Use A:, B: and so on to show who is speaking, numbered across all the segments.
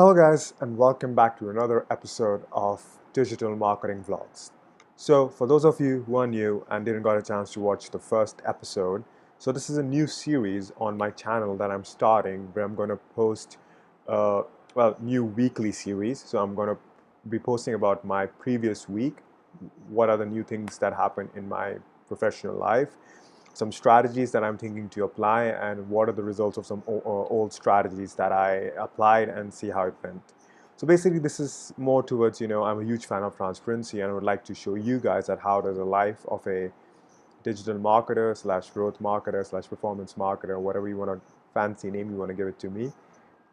A: Hello, guys, and welcome back to another episode of Digital Marketing Vlogs. So, for those of you who are new and didn't got a chance to watch the first episode, so this is a new series on my channel that I'm starting where I'm going to post, uh, new weekly series. So, I'm going to be posting about my previous week, what are the new things that happened in my professional life, some strategies that I'm thinking to apply, and what are the results of some old strategies that I applied and see how it went. So basically, this is more towards, I'm a huge fan of transparency and I would like to show you guys that how does a life of a digital marketer slash growth marketer slash performance marketer, whatever you want to fancy name you want to give it to me,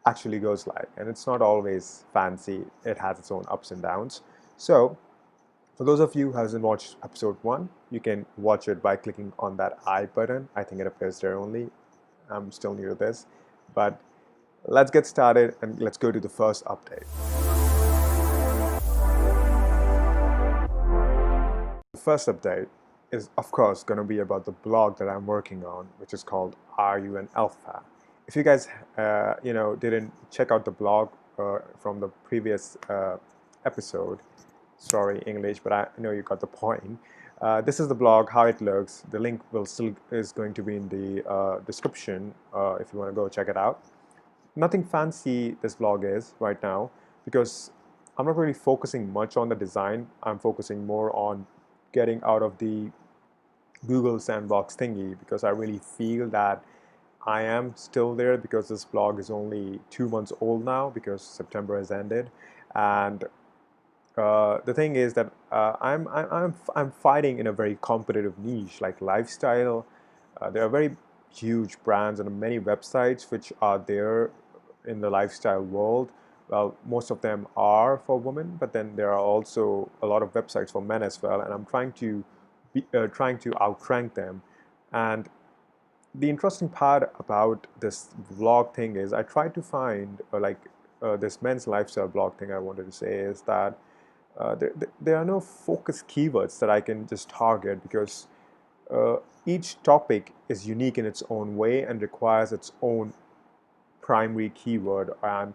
A: actually goes like. And it's not always fancy. It has its own ups and downs. So for those of you who hasn't watched episode 1, you can watch it by clicking on that I button. I think it appears there only. I'm still new to this. But let's get started and let's go to the first update. The first update is, of course, going to be about the blog that I'm working on, which is called Are You an Alpha? If you guys, didn't check out the blog from the previous episode, sorry English, but I know you got the point. This is the blog, how it looks. The link will still is going to be in the description if you want to go check it out. Nothing fancy this blog is right now because I'm not really focusing much on the design. I'm focusing more on getting out of the Google Sandbox thingy because I really feel that I am still there because this blog is only 2 months old now because September has ended. And the thing is that I'm fighting in a very competitive niche like lifestyle. There are very huge brands and many websites which are there in the lifestyle world. Well, most of them are for women, but then there are also a lot of websites for men as well. And I'm trying to outrank them. And the interesting part about this vlog thing is I tried to find this men's lifestyle blog thing I wanted to say is that there are no focus keywords that I can just target because uh, each topic is unique in its own way and requires its own primary keyword. And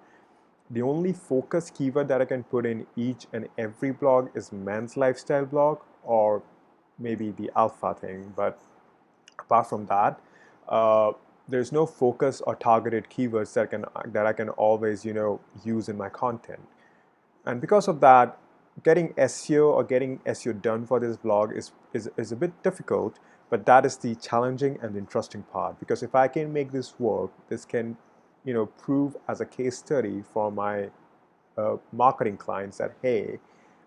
A: the only focus keyword that I can put in each and every blog is men's lifestyle blog or maybe the alpha thing. But apart from that, uh, there's no focus or targeted keywords that I can always use in my content. And because of that, getting SEO or getting SEO done for this blog is a bit difficult, but that is the challenging and interesting part. Because if I can make this work, this can, prove as a case study for my marketing clients that, hey,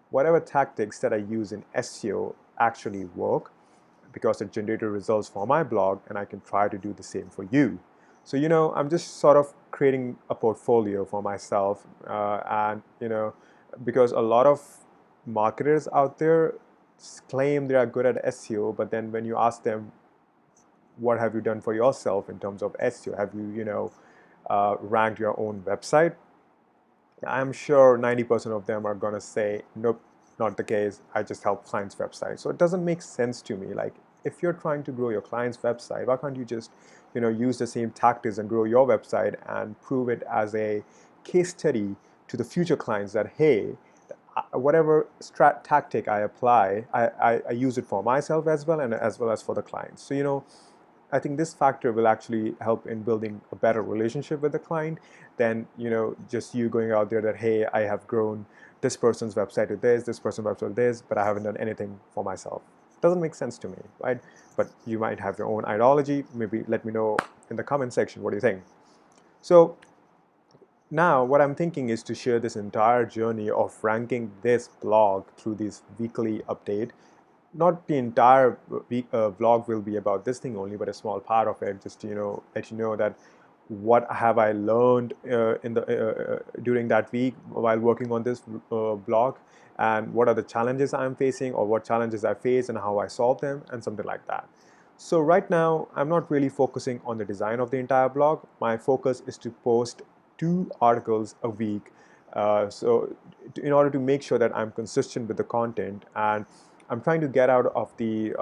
A: whatever tactics that I use in SEO actually work because it generated results for my blog and I can try to do the same for you. So, I'm just sort of creating a portfolio for myself and, because a lot of marketers out there claim they are good at SEO, but then when you ask them, what have you done for yourself in terms of SEO? Have you, ranked your own website? I'm sure 90% of them are going to say, nope, not the case. I just help clients' websites. So it doesn't make sense to me. Like, if you're trying to grow your client's website, why can't you just, use the same tactics and grow your website and prove it as a case study to the future clients that, hey, whatever tactic I apply, I use it for myself as well and as well as for the clients. So, I think this factor will actually help in building a better relationship with the client than just you going out there that, hey, I have grown this person's website with this person's website with this, but I haven't done anything for myself. Doesn't make sense to me, right? But you might have your own ideology. Maybe let me know in the comment section what do you think. So now what I'm thinking is to share this entire journey of ranking this blog through this weekly update. Not the entire vlog will be about this thing only, but a small part of it, just to let you know that what have I learned in the during that week while working on this blog, and what are the challenges I'm facing or what challenges I face and how I solve them and something like that. So right now I'm not really focusing on the design of the entire blog. My focus is to post 2 articles a week, in order to make sure that I'm consistent with the content, and I'm trying to get out of the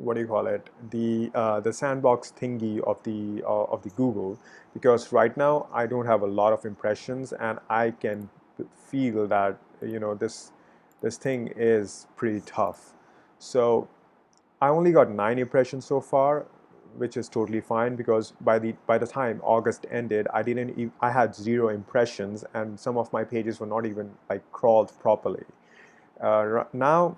A: what do you call it, the sandbox thingy of the Google, because right now I don't have a lot of impressions, and I can feel that this thing is pretty tough. So I only got 9 impressions so far, which is totally fine, because by the time August ended, I had 0 impressions, and some of my pages were not even like crawled properly. Now,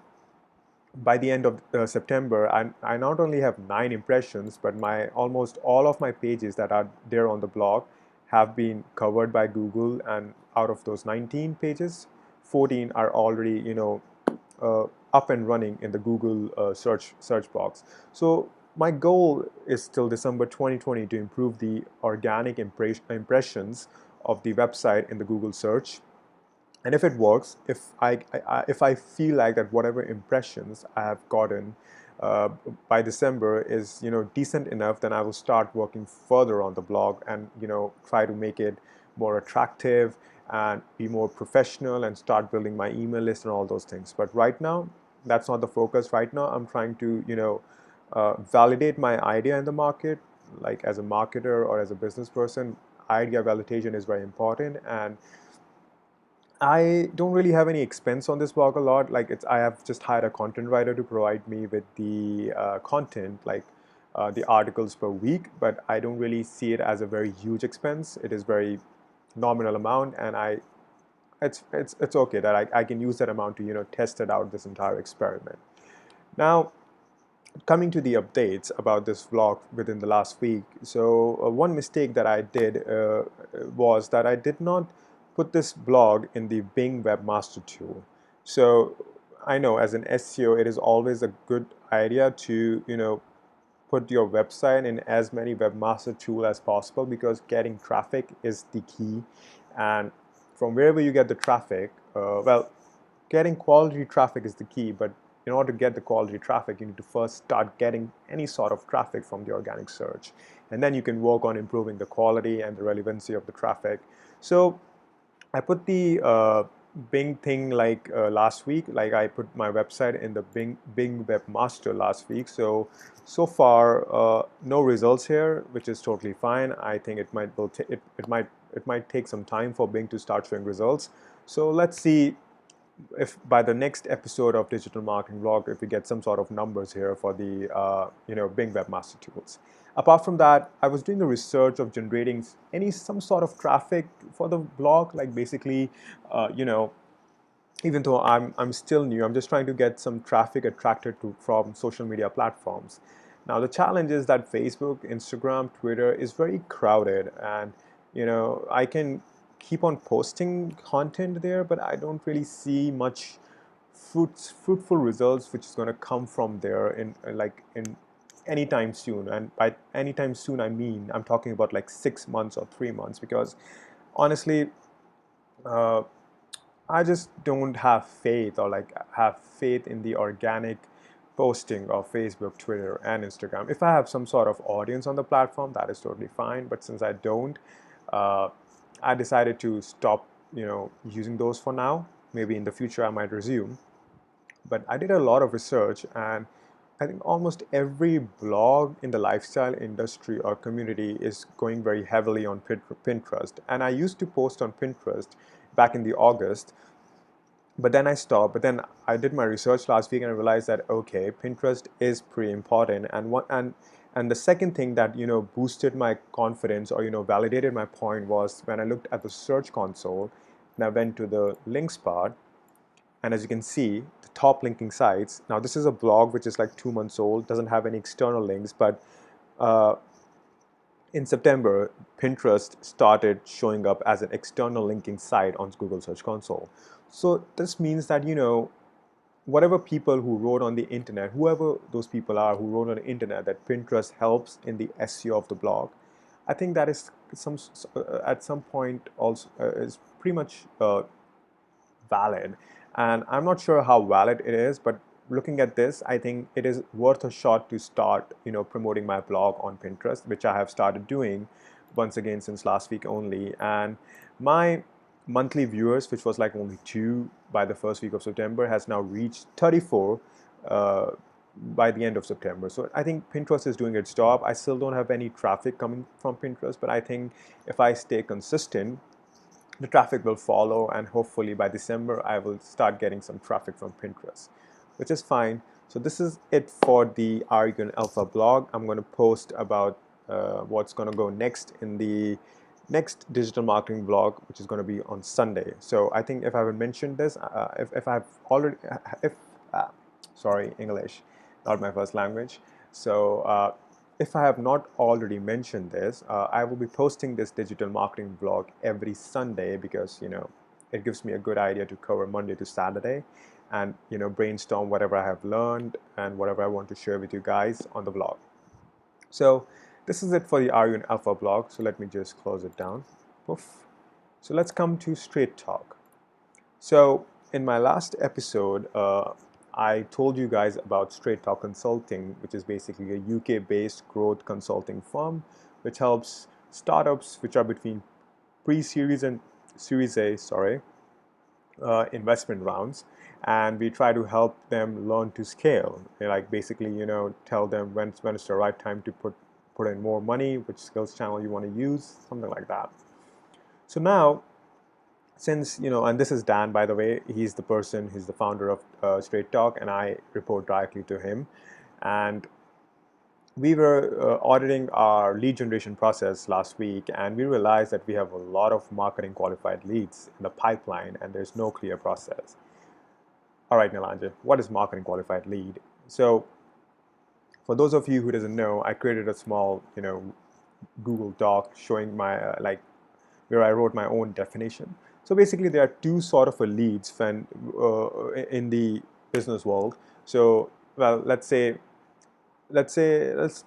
A: by the end of September, I not only have 9 impressions, but my almost all of my pages that are there on the blog have been covered by Google, and out of those 19 pages, 14 are already up and running in the Google search box. So my goal is till December 2020 to improve the organic impressions of the website in the Google search. And if it works, if I feel like that whatever impressions I have gotten by December is decent enough, then I will start working further on the blog, and try to make it more attractive and be more professional, and start building my email list and all those things. But right now, that's not the focus. Right now, I'm trying to validate my idea in the market. Like, as a marketer or as a business person, idea validation is very important. And I don't really have any expense on this blog a lot. Like, I have just hired a content writer to provide me with the content, like the articles per week. But I don't really see it as a very huge expense. It is very nominal amount, and it's okay that I can use that amount to test it out, this entire experiment. Now, coming to the updates about this vlog within the last week. So one mistake that I did was that I did not put this blog in the Bing Webmaster Tool. So I know, as an SEO, it is always a good idea to put your website in as many webmaster tool as possible, because getting traffic is the key. And from wherever you get the traffic, well, getting quality traffic is the key, but in order to get the quality traffic, you need to first start getting any sort of traffic from the organic search, and then you can work on improving the quality and the relevancy of the traffic. So I put the Bing thing like last week. Like, I put my website in the Bing Webmaster last week. So far, no results here, which is totally fine. I think it might take some time for Bing to start showing results. So let's see if by the next episode of Digital Marketing Blog, if we get some sort of numbers here for the Bing Webmaster Tools. Apart from that, I was doing a research of generating some sort of traffic for the blog. Like, basically, even though I'm still new, I'm just trying to get some traffic attracted from social media platforms. Now, the challenge is that Facebook, Instagram, Twitter is very crowded, and I can keep on posting content there, but I don't really see much fruitful results which is going to come from there in anytime soon. And by anytime soon, I mean, I'm talking about like 6 months or 3 months, because honestly, uh, I just don't have faith, or like have faith in the organic posting of Facebook, Twitter, and Instagram. If I have some sort of audience on the platform, that is totally fine. But since I don't, uh, I decided to stop, using those for now. Maybe in the future I might resume. But I did a lot of research, and I think almost every blog in the lifestyle industry or community is going very heavily on Pinterest. And I used to post on Pinterest back in the August, but then I stopped. But then I did my research last week, and I realized that, okay, Pinterest is pretty important. And the second thing that boosted my confidence, or validated my point, was when I looked at the search console and I went to the links part. And as you can see, the top linking sites, now this is a blog which is like 2 months old, doesn't have any external links, but uh, in September, Pinterest started showing up as an external linking site on Google Search Console. So this means that, whatever people who wrote on the internet, whoever those people are who wrote on the internet, that Pinterest helps in the SEO of the blog, I think that is at some point also is pretty much valid. And I'm not sure how valid it is, but looking at this, I think it is worth a shot to start, promoting my blog on Pinterest, which I have started doing once again since last week only. And my monthly viewers, which was like only 2 by the first week of September, has now reached 34. by the end of September. So I think Pinterest is doing its job. I still don't have any traffic coming from Pinterest, but I think if I stay consistent, the traffic will follow, and hopefully by December I will start getting some traffic from Pinterest, which is fine. So this is it for the Argon Alpha blog. I'm going to post about what's going to go next in the next digital marketing blog, which is going to be on Sunday. So I think if I haven't mentioned this, if I've already, if sorry, English, not my first language. So if I have not already mentioned this, I will be posting this digital marketing blog every Sunday because, it gives me a good idea to cover Monday to Saturday and, brainstorm whatever I have learned and whatever I want to share with you guys on the blog. So this is it for the RU and Alpha blog. So let me just close it down. Poof. So let's come to Straight Talk. So in my last episode, I told you guys about Straight Talk Consulting, which is basically a UK-based growth consulting firm, which helps startups which are between pre-series and Series A, investment rounds, and we try to help them learn to scale. Like basically, tell them when it's the right time to put in more money, which skills channel you want to use, something like that. So now, since and this is Dan, by the way, he's the founder of Straight Talk, and I report directly to him. And we were auditing our lead generation process last week, and we realized that we have a lot of marketing qualified leads in the pipeline, and there's no clear process. All right, Nilanja, what is marketing qualified lead? So for those of you who doesn't know, I created a small, Google Doc showing my where I wrote my own definition. So basically, there are two sort of leads in the business world. So, well, let's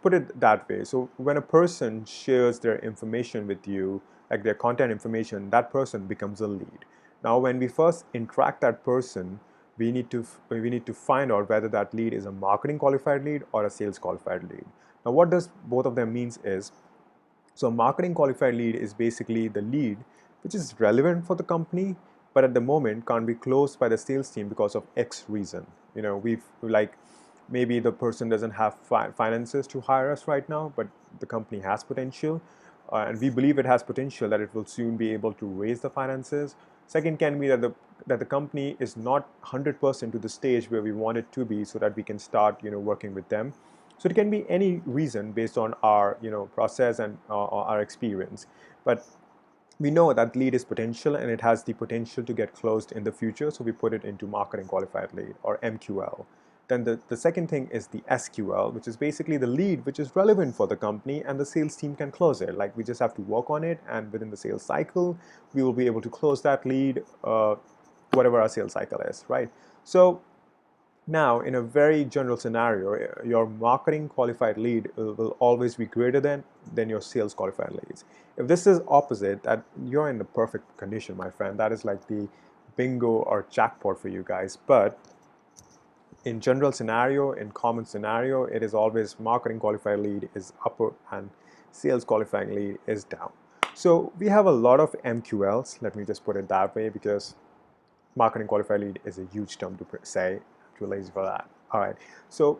A: put it that way. So when a person shares their information with you, like their contact information, that person becomes a lead. Now, when we first interact that person, we need to find out whether that lead is a marketing qualified lead or a sales qualified lead. Now, what does both of them means is, so marketing qualified lead is basically the lead which is relevant for the company, but at the moment can't be closed by the sales team because of X reason. We've like maybe the person doesn't have finances to hire us right now, but the company has potential, and we believe it has potential that it will soon be able to raise the finances. Second can be that the company is not 100% to the stage where we want it to be, so that we can start working with them. So it can be any reason based on our process and our experience, but we know that lead is potential and it has the potential to get closed in the future, so we put it into marketing qualified lead, or MQL. Then the second thing is the SQL, which is basically the lead which is relevant for the company and the sales team can close it. Like we just have to work on it, and within the sales cycle, we will be able to close that lead, whatever our sales cycle is, right? So now, in a very general scenario, your marketing qualified lead will always be greater than your sales qualified leads. If this is opposite, that you're in the perfect condition, my friend. That is like the bingo or jackpot for you guys. But in general scenario, in common scenario, it is always marketing qualified lead is upper and sales qualifying lead is down. So we have a lot of MQLs. Let me just put it that way, because marketing qualified lead is a huge term to say. Too lazy for that. All right. So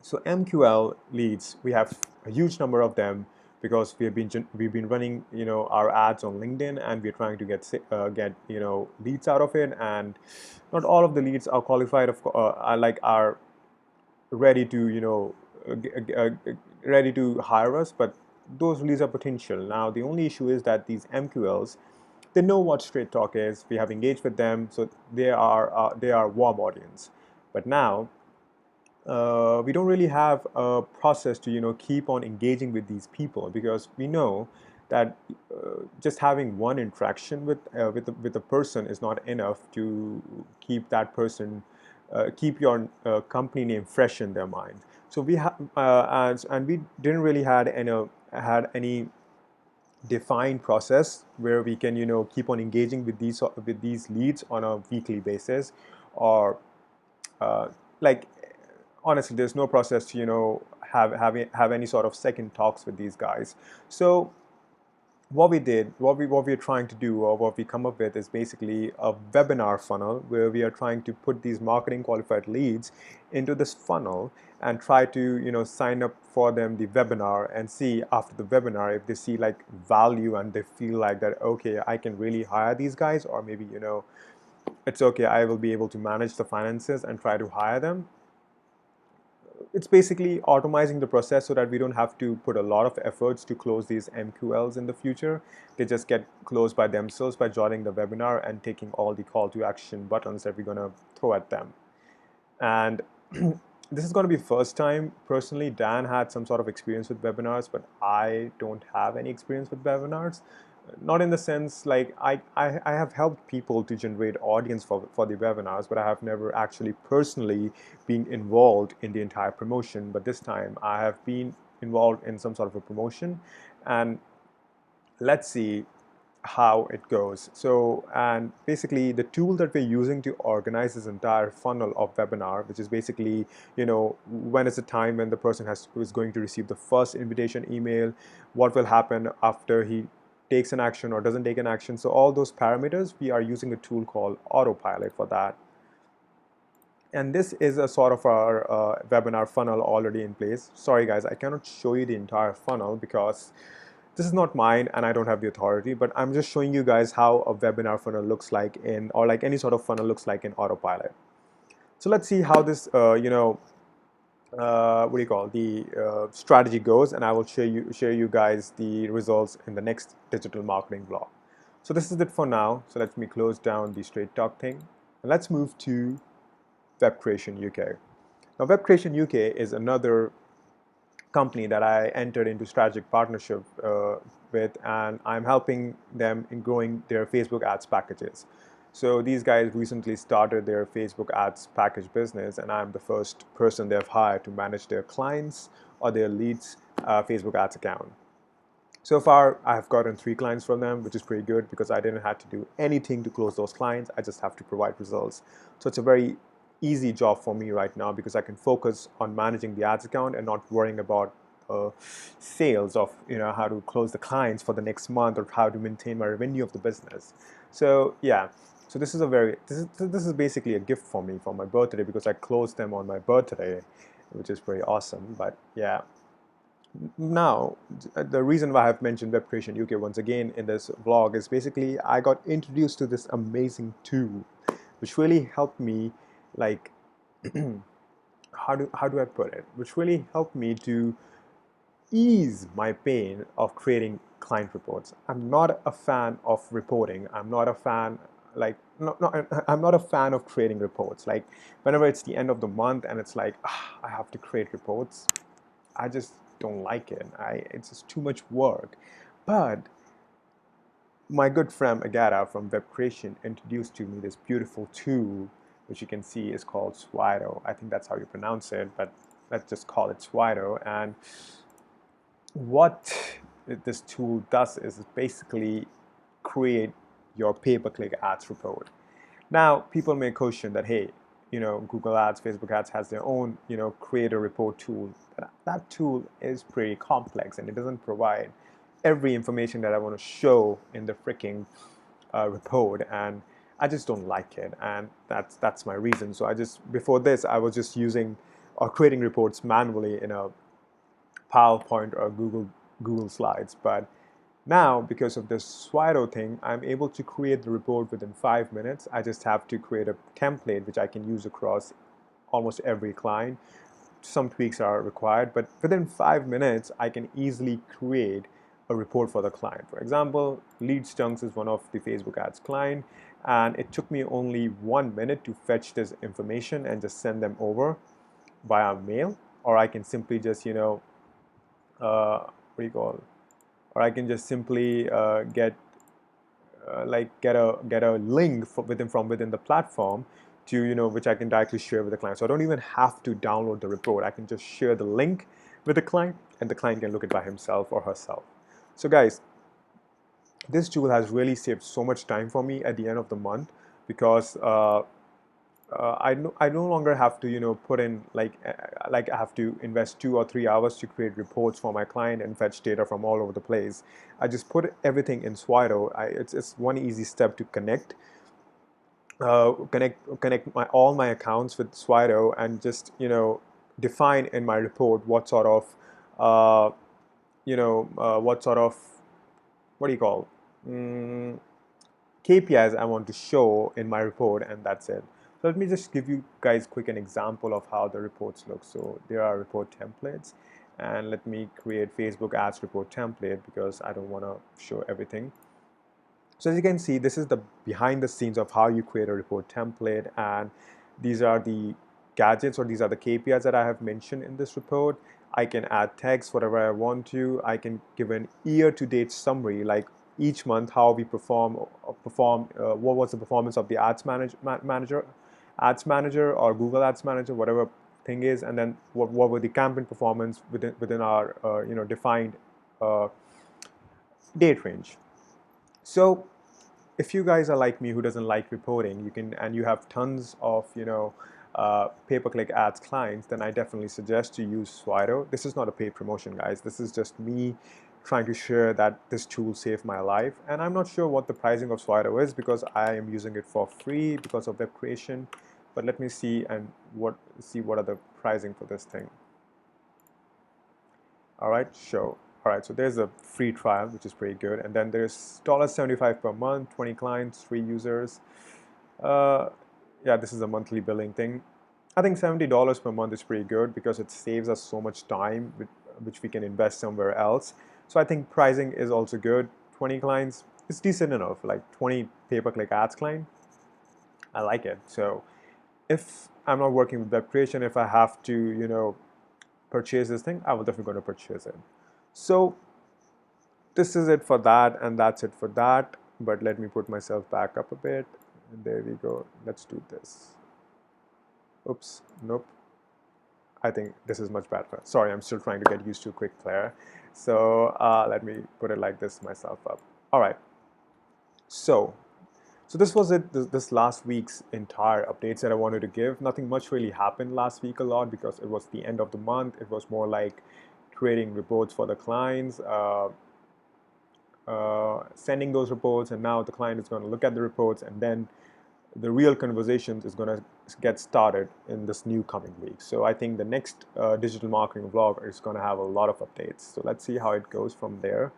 A: MQL leads, we have a huge number of them because we've been running our ads on LinkedIn, and we're trying to get leads out of it. And not all of the leads are qualified, are ready to ready to hire us, but those leads are potential. Now the only issue is that these MQLs, they know what Straight Talk is. We have engaged with them, so they are warm audience. But now we don't really have a process to keep on engaging with these people, because we know that just having one interaction with a person is not enough to keep that person keep your company name fresh in their mind. So we have and we didn't really had any defined process where we can keep on engaging with these leads on a weekly basis, or like honestly there's no process to have any sort of second talks with these guys. So what we're trying to do, or what we come up with, is basically a webinar funnel where we are trying to put these marketing qualified leads into this funnel and try to, sign up for them the webinar, and see after the webinar if they see like value and they feel like that, okay, I can really hire these guys, or maybe, it's okay, I will be able to manage the finances and try to hire them. It's basically automizing the process so that we don't have to put a lot of efforts to close these MQLs in the future. They just get closed by themselves by joining the webinar and taking all the call to action buttons that we're going to throw at them. And this is going to be first time. Personally, Dan had some sort of experience with webinars, but I don't have any experience with webinars. Not in the sense like I have helped people to generate audience for the webinars, but I have never actually personally been involved in the entire promotion. But this time I have been involved in some sort of a promotion, and let's see how it goes. So, and basically the tool that we're using to organize this entire funnel of webinar, which is basically, when is the time when the person is going to receive the first invitation email, what will happen after he takes an action or doesn't take an action. So all those parameters, we are using a tool called Autopilot for that. And this is a sort of our webinar funnel already in place. Sorry guys, I cannot show you the entire funnel because this is not mine and I don't have the authority, but I'm just showing you guys how a webinar funnel looks like or like any sort of funnel looks like in Autopilot. So let's see how this, what do you call, the strategy goes, and I will share you guys the results in the next digital marketing blog. So this is it for now. So let me close down the Straight Talk thing, and let's move to Web Creation UK. Now, Web Creation UK is another company that I entered into strategic partnership with, and I'm helping them in growing their Facebook ads packages. So these guys recently started their Facebook ads package business, and I'm the first person they've hired to manage their clients or their leads Facebook ads account. So far, I have gotten 3 clients from them, which is pretty good because I didn't have to do anything to close those clients. I just have to provide results. So it's a very easy job for me right now because I can focus on managing the ads account and not worrying about sales of, how to close the clients for the next month or how to maintain my revenue of the business. So yeah, so this is basically a gift for me for my birthday because I closed them on my birthday, which is pretty awesome. But yeah. Now, the reason why I've mentioned Web Creation UK once again in this vlog is basically I got introduced to this amazing tool, which really helped me, like, how do I put it? Which really helped me to ease my pain of creating client reports. I'm not a fan of reporting. I'm not a fan, like, I'm not a fan of creating reports. Like, whenever it's the end of the month and it's like, I have to create reports, I just don't like it. It's just too much work. But my good friend Agata from Web Creation introduced to me this beautiful tool, which you can see is called Slido. I think that's how you pronounce it, but let's just call it Slido. And what this tool does is basically create your pay-per-click ads report. Now, people may question that, hey, Google Ads, Facebook Ads has their own, create a report tool. That tool is pretty complex and it doesn't provide every information that I want to show in the freaking report, and I just don't like it, and that's my reason. So before this, I was just using or creating reports manually in a PowerPoint or Google Slides, but now, because of this Slido thing, I'm able to create the report within 5 minutes. I just have to create a template which I can use across almost every client. Some tweaks are required, but within 5 minutes, I can easily create a report for the client. For example, Leads Chunks is one of the Facebook ads client, and it took me only 1 minute to fetch this information and just send them over via mail, or I can simply just, or I can just simply get a link from within the platform to, which I can directly share with the client. So I don't even have to download the report. I can just share the link with the client, and the client can look it by himself or herself. So guys, this tool has really saved so much time for me at the end of the month because I no longer have to put in like I have to invest 2 or 3 hours to create reports for my client and fetch data from all over the place. I just put everything in Slido. It's one easy step to connect all my accounts with Slido and just define in my report what sort of uh, what do you call mm, KPIs I want to show in my report, and that's it. So let me just give you guys quick an example of how the reports look. So there are report templates, and let me create Facebook ads report template because I don't want to show everything. So as you can see, this is the behind the scenes of how you create a report template, and these are the gadgets, or these are the KPIs that I have mentioned in this report. I can add text whatever I want to. I can give an year-to-date summary, like each month how we what was the performance of the ads manager or Google Ads Manager, whatever thing is, and then what were the campaign performance within our defined uh, date range. So if you guys are like me who doesn't like reporting, and you have tons of pay-per-click ads clients, then I definitely suggest you use Slido. This is not a paid promotion, guys. This is just me trying to share that this tool saved my life. And I'm not sure what the pricing of Slido is because I am using it for free because of web creation. But let me see what are the pricing for this thing. All right, show. All right, so there's a free trial, which is pretty good. And then there's $75 per month, 20 clients, 3 users. Uh, yeah, this is a monthly billing thing. I think $70 per month is pretty good because it saves us so much time, which we can invest somewhere else. So I think pricing is also good. 20 clients is decent enough, like 20 pay-per-click ads client. I like it. So if I'm not working with web creation, if I have to, purchase this thing, I will definitely going to purchase it. So this is it for that, and that's it for that. But let me put myself back up a bit. And there we go. Let's do this. Oops, nope. I think this is much better. Sorry, I'm still trying to get used to quick clear. So let me put it like this myself up. All right. So this was it, this last week's entire updates that I wanted to give. Nothing much really happened last week a lot because it was the end of the month. It was more like creating reports for the clients, sending those reports, and now the client is going to look at the reports, and then the real conversations is going to get started in this new coming week. So I think the next digital marketing vlog is going to have a lot of updates. So let's see how it goes from there.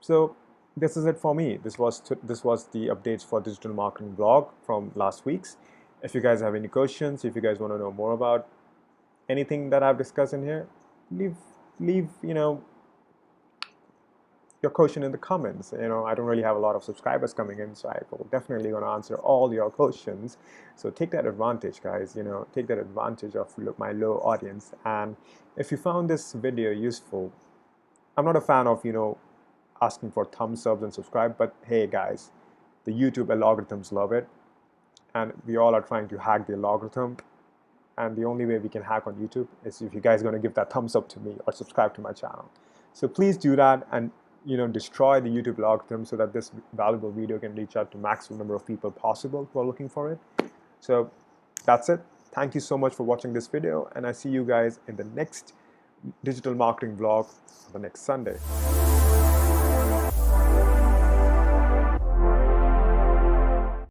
A: So this is it for me. This was the updates for digital marketing blog from last week's. If you guys have any questions, if you guys want to know more about anything that I've discussed in here, leave your question in the comments. I don't really have a lot of subscribers coming in, so I will definitely going to answer all your questions. So take that advantage, guys. Take that advantage of my low audience. And if you found this video useful, I'm not a fan of asking for thumbs up and subscribe, but hey guys, the YouTube algorithms love it, and we all are trying to hack the algorithm, and the only way we can hack on YouTube is if you guys are going to give that thumbs up to me or subscribe to my channel. So please do that and destroy the YouTube algorithm so that this valuable video can reach out to maximum number of people possible who are looking for it. So that's it. Thank you so much for watching this video, and I see you guys in the next digital marketing vlog the next Sunday.